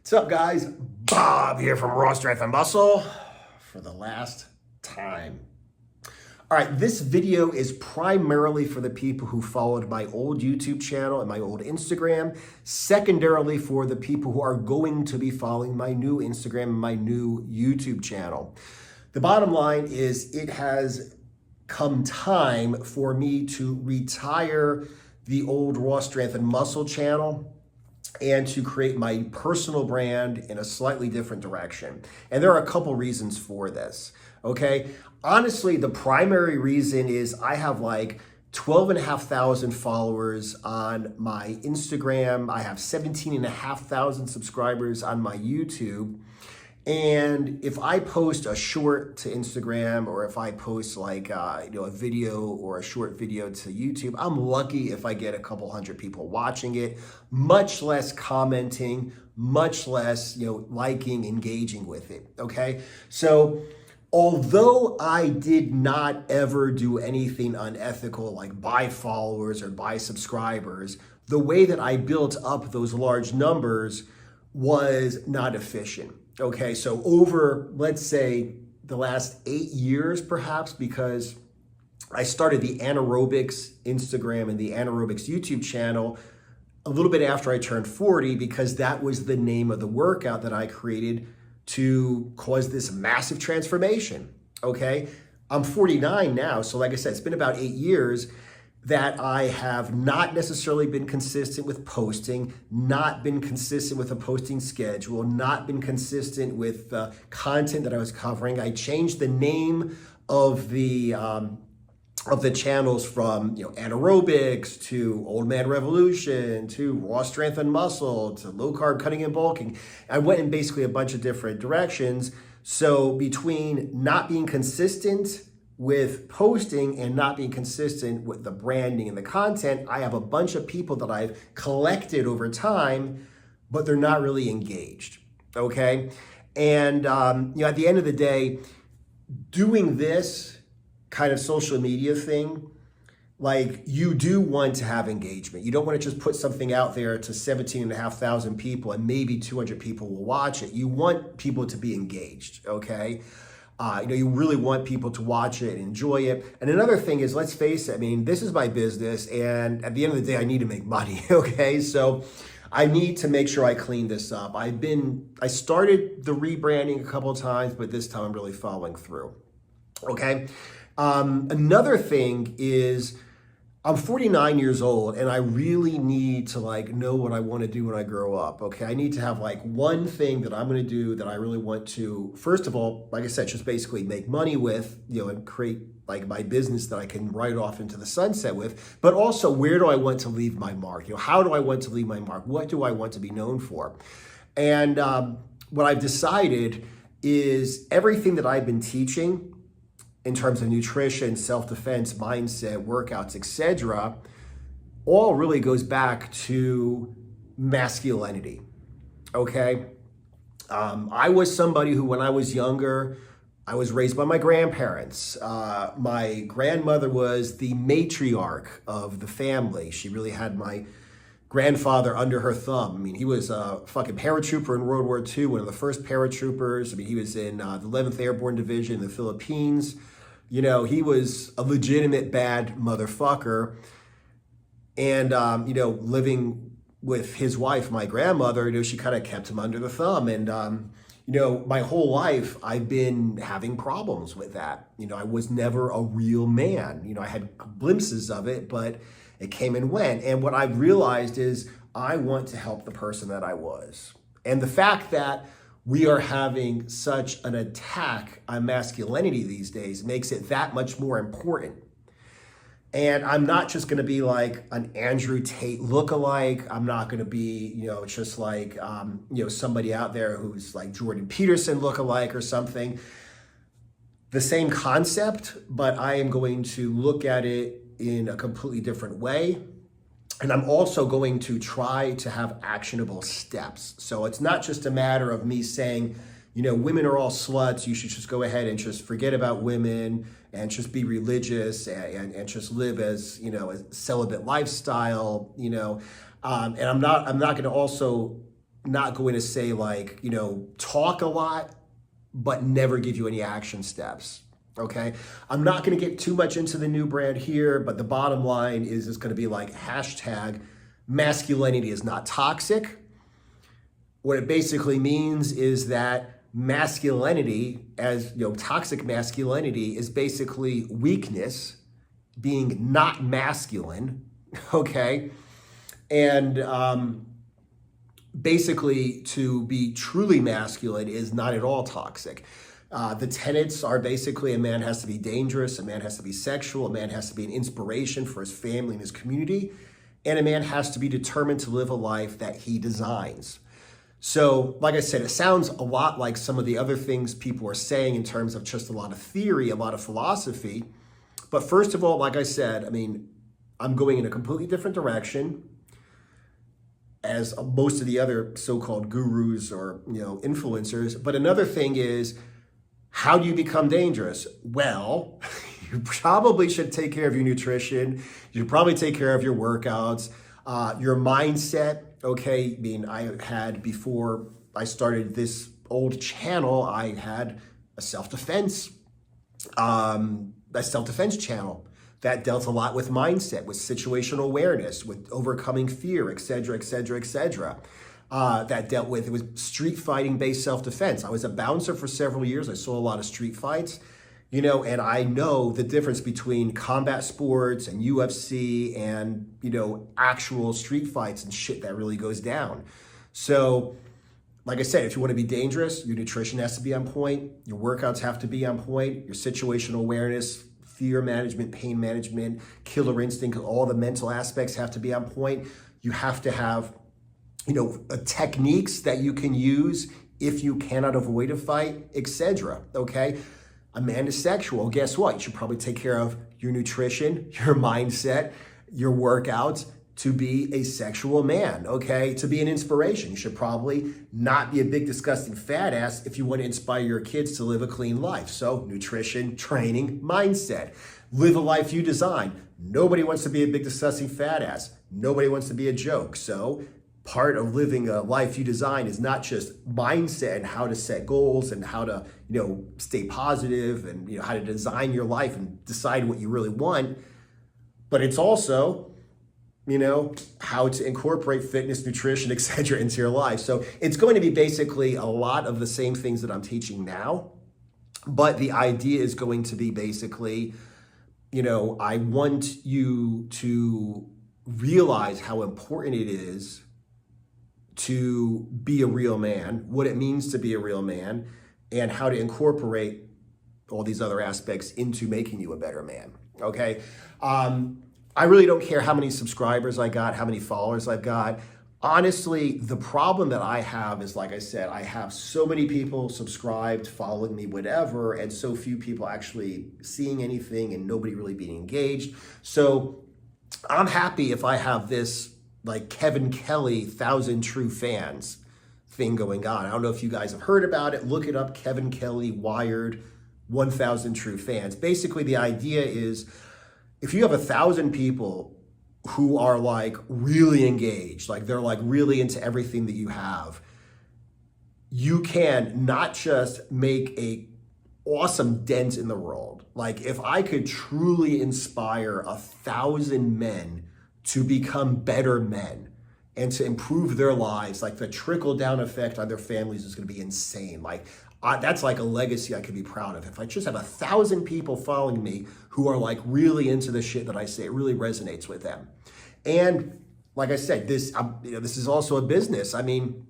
What's up, guys? Bob here from Raw Strength and Muscle for the last time. All right, this video is primarily for the people who followed my old YouTube channel and my old Instagram. Secondarily, for the people who are going to be following my new Instagram and my new YouTube channel. The bottom line is it has come time for me to retire the old Raw Strength and Muscle channel and to create my personal brand in a slightly different direction. And there are a couple reasons for this, okay? Honestly, the primary reason is I have like 12,500 followers on my Instagram. I have 17,500 subscribers on my YouTube. And if I post a short to Instagram, or if I post like a video or a short video to YouTube, I'm lucky if I get a couple hundred people watching it, much less commenting, much less liking, engaging with it. Okay, so although I did not ever do anything unethical like buy followers or buy subscribers, the way that I built up those large numbers was not efficient. Okay, so over, let's say, the last 8 years, perhaps, because I started the Anaerobics Instagram and the Anaerobics YouTube channel a little bit after I turned 40, because that was the name of the workout that I created to cause this massive transformation. Okay, I'm 49 now, so like I said, it's been about 8 years that I have not necessarily been consistent with posting, not been consistent with a posting schedule, not been consistent with the content that I was covering. I changed the name of the channels from Anaerobics to Old Man Revolution to Raw Strength and Muscle to Low Carb Cutting and Bulking. I went in basically a bunch of different directions. So between not being consistent with posting and not being consistent with the branding and the content, I have a bunch of people that I've collected over time, but they're not really engaged, okay? And at the end of the day, doing this kind of social media thing, like, you do want to have engagement. You don't want to just put something out there to 17,500 people and maybe 200 people will watch it. You want people to be engaged, okay? You really want people to watch it and enjoy it. And another thing is, let's face it, I mean, this is my business, and at the end of the day, I need to make money, okay? So I need to make sure I clean this up. I started the rebranding a couple of times, but this time I'm really following through, okay? Another thing is, I'm 49 years old and I really need to know what I want to do when I grow up. Okay. I need to have one thing that I'm going to do that I really want to, first of all, like I said, just basically make money with, and create my business that I can write off into the sunset with, but also, where do I want to leave my mark? How do I want to leave my mark? What do I want to be known for? And what I've decided is everything that I've been teaching in terms of nutrition, self-defense, mindset, workouts, etc., all really goes back to masculinity, okay? I was somebody who, when I was younger, I was raised by my grandparents. My grandmother was the matriarch of the family. She really had my grandfather under her thumb. I mean, he was a fucking paratrooper in World War II, one of the first paratroopers. I mean, he was in the 11th Airborne Division in the Philippines. He was a legitimate bad motherfucker. And, living with his wife, my grandmother, she kind of kept him under the thumb. And, my whole life, I've been having problems with that. I was never a real man. I had glimpses of it, but it came and went. And what I've realized is I want to help the person that I was. And the fact that we are having such an attack on masculinity these days makes it that much more important. And I'm not just going to be like an Andrew Tate lookalike. I'm not going to be, just like, somebody out there who's like Jordan Peterson lookalike or something. The same concept, but I am going to look at it in a completely different way. And I'm also going to try to have actionable steps. So it's not just a matter of me saying, women are all sluts. You should just go ahead and just forget about women and just be religious and just live as, a celibate lifestyle, and I'm not going to also not going to say like, talk a lot, but never give you any action steps. Okay. I'm not going to get too much into the new brand here, but the bottom line is it's going to be like hashtag masculinity is not toxic. What it basically means is that masculinity, as toxic masculinity, is basically weakness, being not masculine. Okay. And basically to be truly masculine is not at all toxic. The tenets are basically a man has to be dangerous, a man has to be sexual, a man has to be an inspiration for his family and his community, and a man has to be determined to live a life that he designs. So, like I said, it sounds a lot like some of the other things people are saying in terms of just a lot of theory, a lot of philosophy. But first of all, like I said, I'm going in a completely different direction as most of the other so-called gurus or influencers. But another thing is, how do you become dangerous? Well, you probably should take care of your nutrition. You should probably take care of your workouts, your mindset. Okay, I had, before I started this old channel, I had a self-defense channel that dealt a lot with mindset, with situational awareness, with overcoming fear, et cetera, et cetera, et cetera. That dealt with, it was street fighting based self-defense. I was a bouncer for several years. I saw a lot of street fights, and I know the difference between combat sports and UFC and, actual street fights and shit that really goes down. So, like I said, if you want to be dangerous, your nutrition has to be on point. Your workouts have to be on point. Your situational awareness, fear management, pain management, killer instinct, all the mental aspects have to be on point. You have to have techniques that you can use if you cannot avoid a fight, etc. Okay? A man is sexual. Guess what? You should probably take care of your nutrition, your mindset, your workouts to be a sexual man, okay? To be an inspiration. You should probably not be a big, disgusting fat ass if you want to inspire your kids to live a clean life. So nutrition, training, mindset. Live a life you design. Nobody wants to be a big, disgusting fat ass. Nobody wants to be a joke. So part of living a life you design is not just mindset and how to set goals and how to, stay positive and, how to design your life and decide what you really want, but it's also, how to incorporate fitness, nutrition, etc. into your life. So it's going to be basically a lot of the same things that I'm teaching now, but the idea is going to be basically, I want you to realize how important it is to be a real man, what it means to be a real man, and how to incorporate all these other aspects into making you a better man, okay? I really don't care how many subscribers I got, how many followers I've got. Honestly, the problem that I have is, like I said, I have so many people subscribed, following me, whatever, and so few people actually seeing anything and nobody really being engaged. So I'm happy if I have this like Kevin Kelly 1,000 true fans thing going on. I don't know if you guys have heard about it. Look it up, Kevin Kelly Wired 1,000 true fans. Basically, the idea is if you have 1,000 people who are like really engaged, like they're like really into everything that you have, you can not just make a awesome dent in the world. Like if I could truly inspire 1,000 men to become better men and to improve their lives, like the trickle down effect on their families is going to be insane. Like that's like a legacy I could be proud of. If I just have 1,000 people following me who are like really into the shit that I say, it really resonates with them. And like I said, this is also a business. I mean,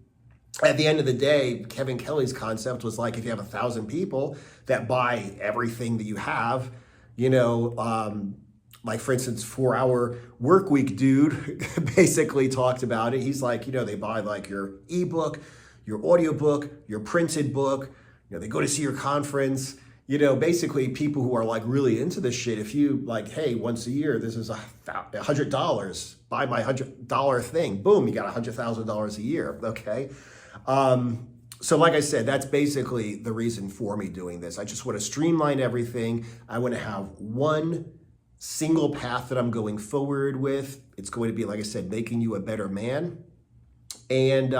at the end of the day, Kevin Kelly's concept was like, if you have 1,000 people that buy everything that you have, like for instance, 4 Hour Workweek dude basically talked about it. He's like, they buy like your ebook, your audiobook, your printed book, they go to see your conference, basically people who are like really into this shit. If you like, hey, once a year, this is $100, buy my $100 thing, boom, you got $100,000 a year, okay? So like I said, that's basically the reason for me doing this. I just want to streamline everything. I want to have one single path that I'm going forward with. It's going to be, like I said, making you a better man. And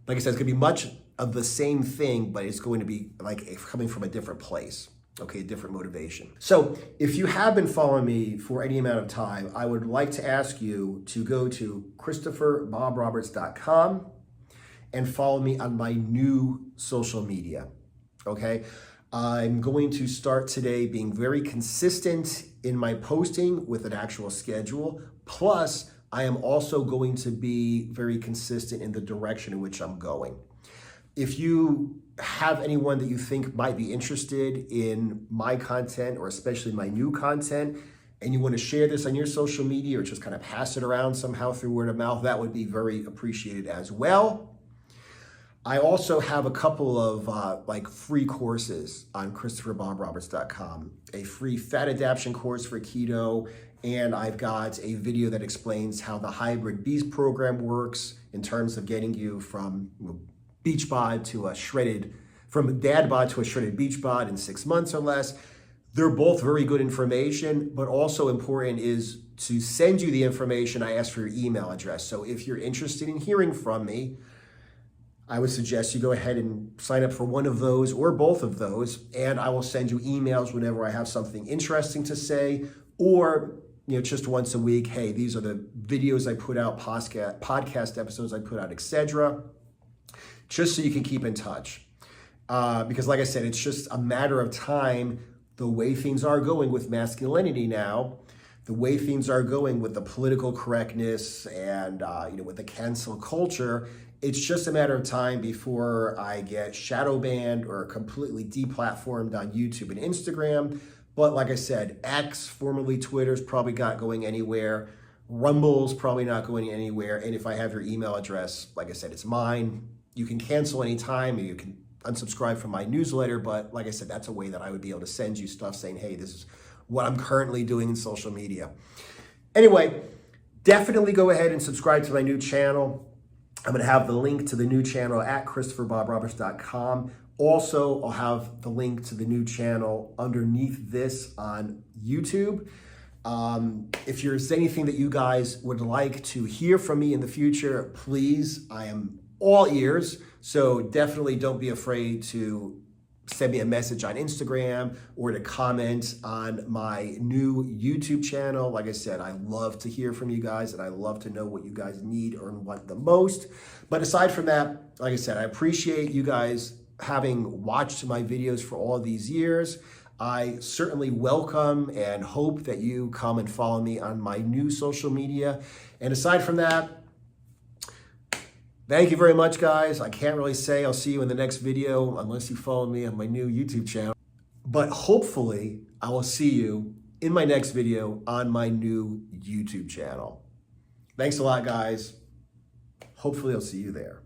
like I said, it's going to be much of the same thing, but it's going to be like coming from a different place. Okay, different motivation. So if you have been following me for any amount of time, I would like to ask you to go to ChristopherBobRoberts.com and follow me on my new social media. Okay, I'm going to start today being very consistent in my posting with an actual schedule. Plus, I am also going to be very consistent in the direction in which I'm going. If you have anyone that you think might be interested in my content, or especially my new content, and you want to share this on your social media or just kind of pass it around somehow through word of mouth, that would be very appreciated as well. I also have a couple of free courses on ChristopherBobRoberts.com, a free fat adaptation course for keto, and I've got a video that explains how the Hybrid Beast program works in terms of getting you from beach bod to a shredded, from dad bod to a shredded beach bod in 6 months or less. They're both very good information, but also important is to send you the information. I ask for your email address. So if you're interested in hearing from me, I would suggest you go ahead and sign up for one of those or both of those, and I will send you emails whenever I have something interesting to say, or just once a week, hey, these are the videos I put out, podcast episodes I put out, etc., just so you can keep in touch. Because like I said, it's just a matter of time, the way things are going with masculinity now, the way things are going with the political correctness and with the cancel culture. It's just a matter of time before I get shadow banned or completely deplatformed on YouTube and Instagram. But like I said, X, formerly Twitter's probably not going anywhere. Rumble's probably not going anywhere. And if I have your email address, like I said, it's mine. You can cancel anytime, or you can unsubscribe from my newsletter. But like I said, that's a way that I would be able to send you stuff saying, hey, this is what I'm currently doing in social media. Anyway, definitely go ahead and subscribe to my new channel. I'm going to have the link to the new channel at ChristopherBobRoberts.com. Also, I'll have the link to the new channel underneath this on YouTube. If there's anything that you guys would like to hear from me in the future, please, I am all ears. So definitely don't be afraid to send me a message on Instagram or to comment on my new YouTube channel. Like I said, I love to hear from you guys, and I love to know what you guys need or want the most. But aside from that, like I said, I appreciate you guys having watched my videos for all these years. I certainly welcome and hope that you come and follow me on my new social media. And aside from that, thank you very much, guys. I can't really say I'll see you in the next video unless you follow me on my new YouTube channel. But hopefully, I will see you in my next video on my new YouTube channel. Thanks a lot, guys. Hopefully, I'll see you there.